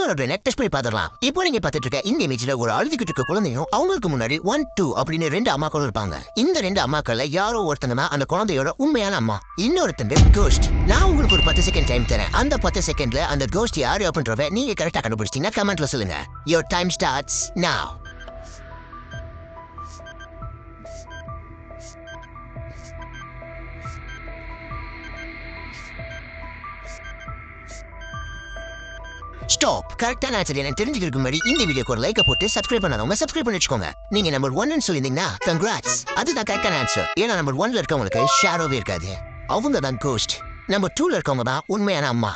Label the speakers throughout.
Speaker 1: உங்களோட net test பண்ணி பார்த்துடலாம். இப்போ நீங்க பார்த்துட்டு இருக்க இந்த இமேஜ்ல ஒரு அழுதுகிட்டு இருக்க குழந்தையும் அவங்களுக்கு முன்னாடி 1 2 அப்படின்னு 2 அம்மாக்கள் இருப்பாங்க. இந்த 2 அம்மாக்கள்ல யாரோ ஒருத்தங்க தான் அந்த குழந்தையோட உண்மையான அம்மா, இன்னொருத்தங்க கோஸ்ட். நான் உங்களுக்கு ஒரு 10 செகண்ட் டைம் தரேன். அந்த 10 செகண்ட்ல அந்த கோஸ்ட் யாரு அப்படின்றத நீங்க கரெக்டா கண்டுபிடிச்சிட்டீங்கன்னா கமெண்ட்ல சொல்லுங்க. Your time starts now. Stop. கரெக்டான ஆன்சர் எனக்கு தெரிஞ்சுக்கிறதுக்கு முன்னாடி இந்த வீடியோக்கு ஒரு லைக் போட்டு சப்ஸ்கிரைப் பண்ணாதவங்க சப்ஸ்கிரைப் பண்ணி வச்சுக்கோங்க. நீங்க நம்பர் 1 சொல்லியிருந்தீங்கன்னா கங்க்ராட்ஸ், அதுதான் கரெக்டான ஆன்சர். ஏன்னா நம்பர் 1ல இருக்கவங்களுக்கு ஷேடோவே இருக்காது, அவங்க தான் கோஸ்ட். நம்பர் 2ல இருக்கவங்க தான் உண்மையான அம்மா.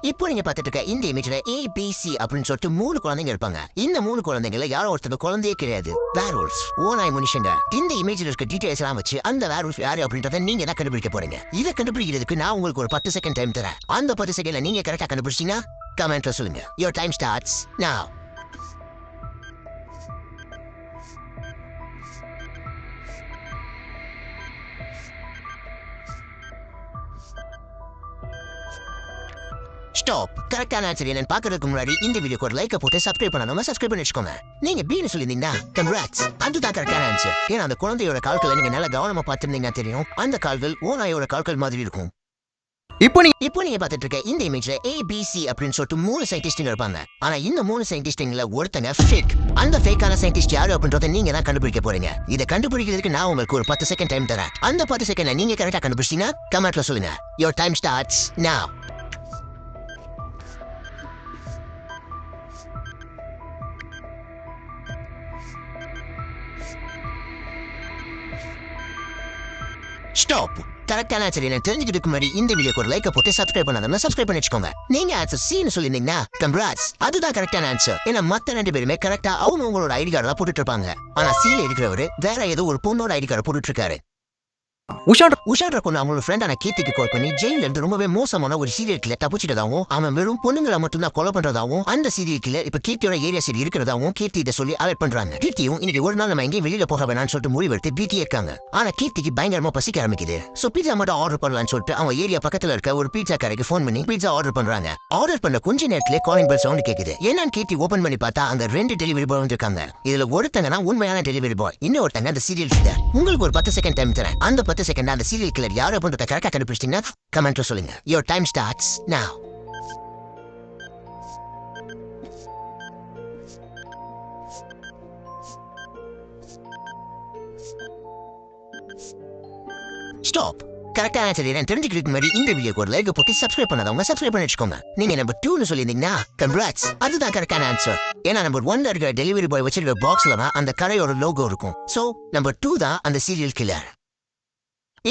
Speaker 1: இப்போ நீங்க பார்த்துட்டு இருக்க இந்த இமேஜ்ல ABC அப்படின்னு சொல்லிட்டு 3 குழந்தைங்க இருப்பாங்க. இந்த 3 குழந்தைங்கள யாரோ ஒருத்தர் குழந்தையே கிடையாது, வேர்வொல்ஃப்ஸ், ஓநாய் மனுஷங்க. இந்த இமேஜ்ல இருக்க டீடைல்ஸ் எல்லாம் வச்சு அந்த வேர்வொல்ஃப் யாரு அப்படின்றத நீங்க தான் கண்டுபிடிக்க போறீங்க. இதை கண்டுபிடிக்கிறதுக்கு நான் உங்களுக்கு ஒரு 10 செகண்ட் டைம் தரேன். அந்த 10 செகண்ட்ல நீங்க கரெக்டா கண்டுபிடிச்சீங்கன்னா கமெண்ட்ல சொல்லுங்க. Your time starts now. Stop. கரெக்டான ஆன்சர் என்னன்னு பாக்குறதுக்கு முன்னாடி இந்த வீடியோக்கு ஒரு லைக் போட்டு சப்ஸ்கிரைப் பண்ணாம சப்ஸ்கிரைப் பண்ணி வச்சுக்கோங்க. நீங்க பீன்னு சொல்லியிருந்தீங்கன்னா கங்க்ராட்ஸ், அதுதான் கரெக்டான ஆன்சர். ஏன்னா அந்த குழந்தையோட கால்களை நீங்க நல்லா கவனமா பார்த்திருந்தீங்கன்னா தெரியும், அந்த கால்கள் ஓநாயோட கால்கள் மாதிரி இருக்கும். இப்போ நீங்க பார்த்துட்டு இருக்க இந்த இமேஜ்ல ABC அப்படின்னு சொல்லிட்டு 3 சயின்டிஸ்டுங்க இருப்பாங்க. ஆனா இந்த 3 சயின்டிஸ்டுங்கள ஒருத்தங்க ஃபேக். அந்த ஃபேக்கான சயின்டிஸ்ட் யாரு அப்படின்றத நீங்க தான் கண்டுபிடிக்க போறீங்க. இதை கண்டுபிடிக்கிறதுக்கு நான் உங்களுக்கு ஒரு 10 செகண்ட் டைம் தரேன். அந்த 10 செகண்ட்ல நீங்க கரெக்டா கண்டுபிடிச்சீங்கன்னா கமெண்ட்ல சொல்லுங்க. Your time starts now. Stop. கரெக்டான ஆன்சர் என்ன தெரிஞ்சுக்கிறதுக்கு முன்னாடி இந்த வீடியோக்கு ஒரு லைக் போட்டு சப்ஸ்கிரைப் பண்ணாதவங்க சப்ஸ்கிரைப் பண்ணி வச்சுக்கோங்க. நீங்க ஆன்சர் Cன்னு சொல்லியிருந்தீங்கன்னா கங்க்ராட்ஸ், அதுதான் கரெக்டான ஆன்சர். ஏன்னா மத்த 2 பேருமே கரெக்டா அவங்களோட ஐடி கார்டு தான் போட்டுட்டு இருப்பாங்க. ஆனா Cல இருக்கிறவரு வேற ஏதோ ஒரு பொண்ணோட ஐடி கார்டு போட்டுட்டு இருக்காரு. உஷார கொண்டு அவங்களோட ஃப்ரெண்டான கீர்த்திக்கு கால் பண்ணி ஜெயில இருந்து ரொம்பவே மோசமான ஒரு சீரியல் கிளர் தப்பிச்சிட்டதாகவும் அவன் வெறும் பொண்ணுங்களை மட்டும் தான் கொலை பண்றதாகவும் அந்த சீரியல் கிளர் இப்ப கீர்த்தியோட ஏரியா சைடு இருக்கிறதாகவும் கீர்த்தி இதை சொல்லி அலர்ட் பண்றாங்க. கீர்த்தியும் இன்னைக்கு ஒரு நாள் நம்ம எங்கேயும் வெளியில போக வேணாம்னு சொல்லிட்டு முடிவெடுத்து வீட்டியே இருக்காங்க. ஆனா கீர்த்திக்கு பயங்கரமா பசிக்க ஆரம்பிக்குது. சோ பீட்சா மட்டும் ஆர்டர் பண்ணலாம்னு சொல்லிட்டு அவங்க ஏரியா பக்கத்துல இருக்க ஒரு பீட்சா கடைக்கு போன் பண்ணி பீட்சா ஆர்டர் பண்றாங்க. ஆர்டர் பண்ண கொஞ்ச நேரத்துல காலிங் பெல் சவுண்ட் கேக்குது. என்னன்னு கீர்த்தி ஓபன் பண்ணி பார்த்தா அங்க 2 டெலிவரி பாய் வந்திருக்காங்க. இதுல ஒருத்தங்க தான் உண்மையான டெலிவரி பாய், இன்னொருத்தங்க அந்த சீரியல் கிளர். உங்களுக்கு ஒரு 10 செகண்ட் டைம் தரேன். அந்த 10 செகண்ட் அந்த சீரியல் கிளர் யாரு அப்படின்றத கரெக்டா கண்டுபிடிச்சிட்டீங்கன்னா கமெண்ட்ல சொல்லுங்க. Your time starts now. Stop. கரெக்டான ஆன்சர் என்ன தெரிஞ்சுக்கிறதுக்கு முன்னாடி இந்த வீடியோக்கு ஒரு லைக் போட்டு சப்ஸ்கிரைப் பண்ணாதவங்க சப்ஸ்கிரைப் பண்ணி வச்சுக்கோங்க. நீங்க நம்பர் 2ன்னு சொல்லியிருந்தீங்கன்னா கங்க்ராட்ஸ், அதுதான் கரெக்டான ஆன்சர். ஏன்னா நம்பர் 1ல இருக்கிற டெலிவரி பாய் வச்சிருக்க பாக்ஸ்ல தான் அந்த கடையோட லோகோ இருக்கும். சோ நம்பர் 2 தான் அந்த சீரியல் கில்லர்.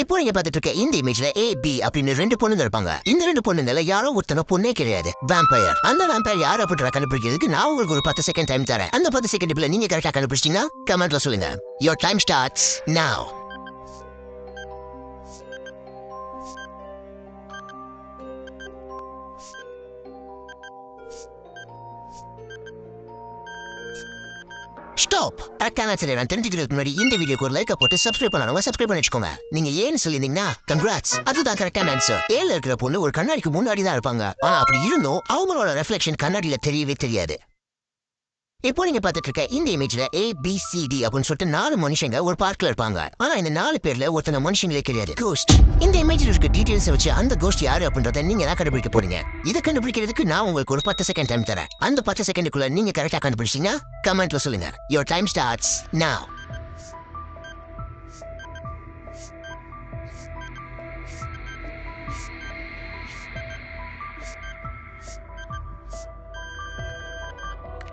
Speaker 1: இப்போ நீங்க பார்த்துட்டு இருக்க இந்த இமேஜ்ல AB அப்படின்னு 2 பொண்ணுங்க இருப்பாங்க. இந்த 2 பொண்ணுங்கள யாரோ ஒருத்தன பொண்ணே கிடையாது, வேம்பயர். அந்த வேம்பயர் யார் அப்படின்றத கண்டுபிடிக்கிறதுக்கு நான் உங்களுக்கு ஒரு 10 செகண்ட் டைம் தரேன். அந்த 10 செகண்ட் நீங்க கரெக்டா கண்டுபிடிச்சீங்கன்னா கமெண்ட்ல சொல்லுங்க. Your time starts now. Stop. கரெக்டான ஆன்சர் நான் தெரிஞ்சுக்கிறதுக்கு முன்னாடி இந்த வீடியோக்கு ஒரு லைக் போட்டு சப்ஸ்கிரைப் பண்ணாதவங்க சப்ஸ்கிரைப் பண்ணி வச்சுக்கோங்க. நீங்க ஏன்னு சொல்லியிருந்தீங்கன்னா கங்க்ராட்ஸ், அதுதான் கரெக்டான ஆன்சர். ஏல இருக்கிற பொண்ணு ஒரு கண்ணாடிக்கு முன்னாடி தான் இருப்பாங்க. ஆனா அப்படி இருந்தும் அவங்களோட ரெஃப்ளெக்ஷன் கண்ணாடியில தெரியவே தெரியாது. இப்போ நீங்க பார்த்துட்டு இருக்க இந்த இமேஜ்ல ABCD அப்படின்னு சொல்லிட்டு 4 மனுஷங்க ஒரு பார்க்ல இருப்பாங்க. ஆனா இந்த 4 பேர்ல ஒருத்தங்க மனுஷங்களே கிடையாது, கோஸ்ட். இந்த இமேஜ்ல இருக்க டீடைல்ஸ் வச்சு அந்த கோஸ்ட் யாரு அப்படின்றத நீங்க தான் கண்டுபிடிக்க போறீங்க. இதை கண்டுபிடிக்கிறதுக்கு நான் உங்களுக்கு ஒரு 10 செகண்ட் டைம் தரேன். அந்த 10 செகண்டுக்குள்ள நீங்க கரெக்டா கண்டுபிடிச்சீங்கன்னா கமெண்ட்ல சொல்லுங்க. Your time starts now.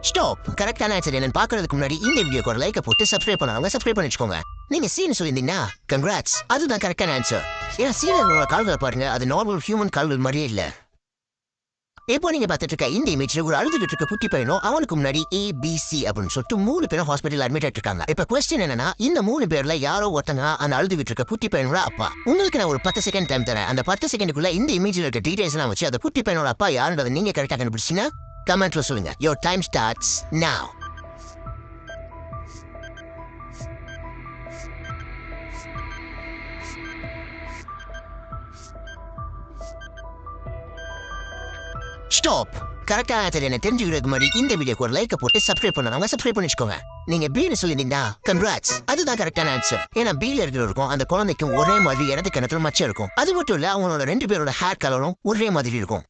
Speaker 1: Stop. கரெக்டான ஆன்சர் என்னன்னு பாக்குறதுக்கு முன்னாடி இந்த வீடியோக்கு ஒரு லைக் போட்டு சப்ஸ்கிரைப் பண்ணாதவங்க சப்ஸ்கிரைப் பண்ணி வச்சுக்கோங்க. நீங்க Cன்னு சொல்லியிருந்தீங்கன்னா கங்க்ராட்ஸ், அதுதான் கரெக்டான ஆன்சர். ஏன்னா Cல கால்களை பாருங்க, அது நார்மல் ஹியூமன் கால்கள் மாதிரியே இல்ல. இப்போ நீங்க பார்த்துட்டு இருக்க இந்த இமேஜ்ல ஒரு அழுதுகிட்டு இருக்க குட்டி பையனும் அவனுக்கு முன்னாடி ABC அப்படின்னு சொல்லிட்டு 3 பேரும் ஹாஸ்பிட்டல் அட்மிட் ஆயிட்டு. இப்ப கொஸ்டின் என்னன்னா, இந்த 3 பேர்ல யாரோ ஒருத்தங்க அந்த அழுதுகிட்டு இருக்க குட்டி பையனோட அப்பா. உங்களுக்கு நான் ஒரு 10 செகண்ட் டைம் தரேன். அந்த 10 செகண்டுக்குள்ள இந்த இமேஜ்ல இருக்க டீடைல்ஸ் எல்லாம் வச்சு அந்த குட்டி பையனோட அப்பா யாருன்றதை நீங்க கரெக்டா கண்டுபிடிச்சீங்கன்னா கமெண்ட்ல சொல்லுங்க. Your time starts now. Stop. கரெக்டான ஆன்சர் என்ன தெரிஞ்சுக்கிறதுக்கு முன்னாடி இந்த வீடியோக்கு ஒரு லைக் போட்டு சப்ஸ்கிரைப் பண்ணாதவங்க சப்ஸ்கிரைப் பண்ணி வச்சுக்கோங்க. நீங்க பீனு சொல்லியிருந்தீங்கன்னா கங்க்ராட்ஸ், அதுதான் கரெக்டான ஆன்சர். ஏன்னா பீல இருக்கிறவருக்கும் அந்த குழந்தைக்கும் ஒரே மாதிரி இடத்து கிணத்துல மச்சம் இருக்கும். அது மட்டும் இல்ல அவங்களோட 2 பேரோட ஹேர் கலரும் ஒரே மாதிரி இருக்கும்.